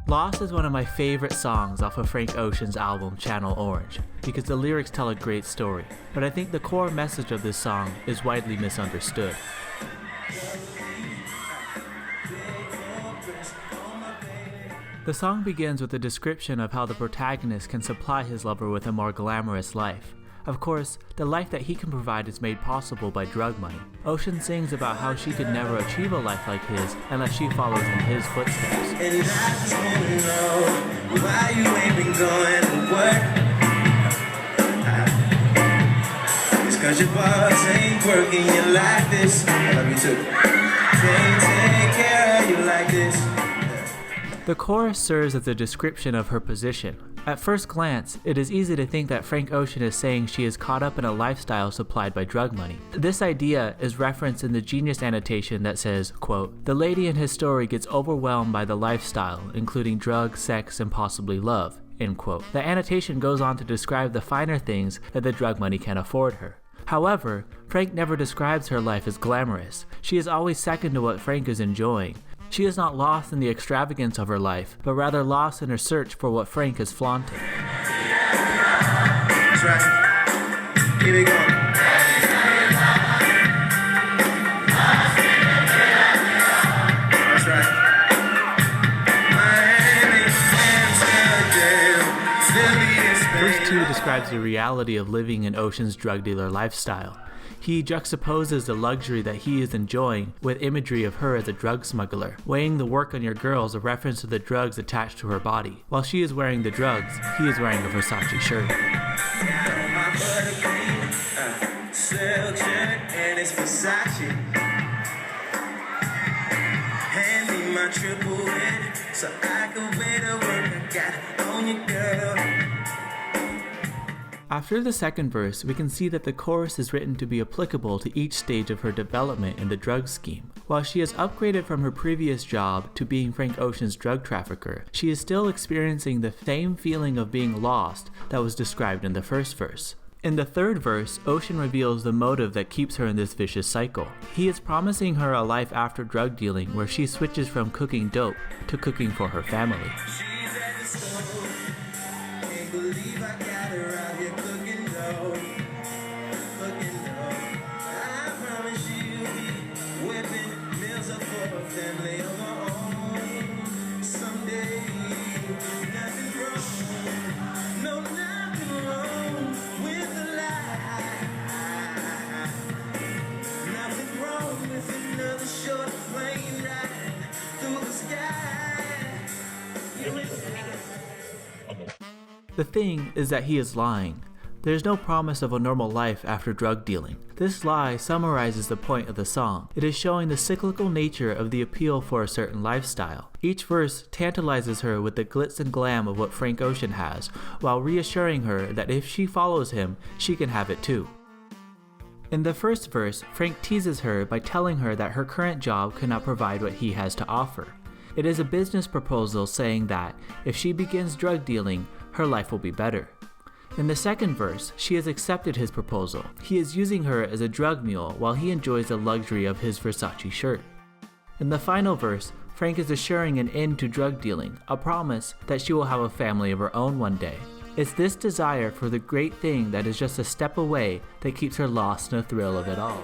Lost is one of my favorite songs off of Frank Ocean's album Channel Orange because the lyrics tell a great story, but I think the core message of this song is widely misunderstood. The song begins with a description of how the protagonist can supply his lover with a more glamorous life. Of course, the life that he can provide is made possible by drug money. Ocean sings about how she could never achieve a life like his unless she follows in his footsteps. And I just wanna know why you ain't been going to work. It's cause your boss ain't working you like this. I love you too. Can't take care of you like this. The chorus serves as a description of her position. At first glance, it is easy to think that Frank Ocean is saying she is caught up in a lifestyle supplied by drug money. This idea is referenced in the Genius annotation that says, quote, "The lady in his story gets overwhelmed by the lifestyle, including drugs, sex, and possibly love," end quote. The annotation goes on to describe the finer things that the drug money can afford her. However, Frank never describes her life as glamorous. She is always second to what Frank is enjoying. She is not lost in the extravagance of her life, but rather lost in her search for what Frank is flaunting. That's right. Keep it going. That's right. Verse 2 describes the reality of living in Ocean's drug dealer lifestyle. He juxtaposes the luxury that he is enjoying with imagery of her as a drug smuggler. Weighing the work on your girl is a reference to the drugs attached to her body. While she is wearing the drugs, he is wearing a Versace shirt. Silk shirt and it's Versace. Hand me my triple hit so I can wear the work I got on your girl. After the second verse, we can see that the chorus is written to be applicable to each stage of her development in the drug scheme. While she has upgraded from her previous job to being Frank Ocean's drug trafficker, she is still experiencing the same feeling of being lost that was described in the first verse. In the third verse, Ocean reveals the motive that keeps her in this vicious cycle. He is promising her a life after drug dealing where she switches from cooking dope to cooking for her family. The thing is that he is lying. There is no promise of a normal life after drug dealing. This lie summarizes the point of the song. It is showing the cyclical nature of the appeal for a certain lifestyle. Each verse tantalizes her with the glitz and glam of what Frank Ocean has, while reassuring her that if she follows him, she can have it too. In the first verse, Frank teases her by telling her that her current job cannot provide what he has to offer. It is a business proposal saying that if she begins drug dealing, her life will be better. In the second verse, she has accepted his proposal. He is using her as a drug mule while he enjoys the luxury of his Versace shirt. In the final verse, Frank is assuring an end to drug dealing, a promise that she will have a family of her own one day. It's this desire for the great thing that is just a step away that keeps her lost in the thrill of it all.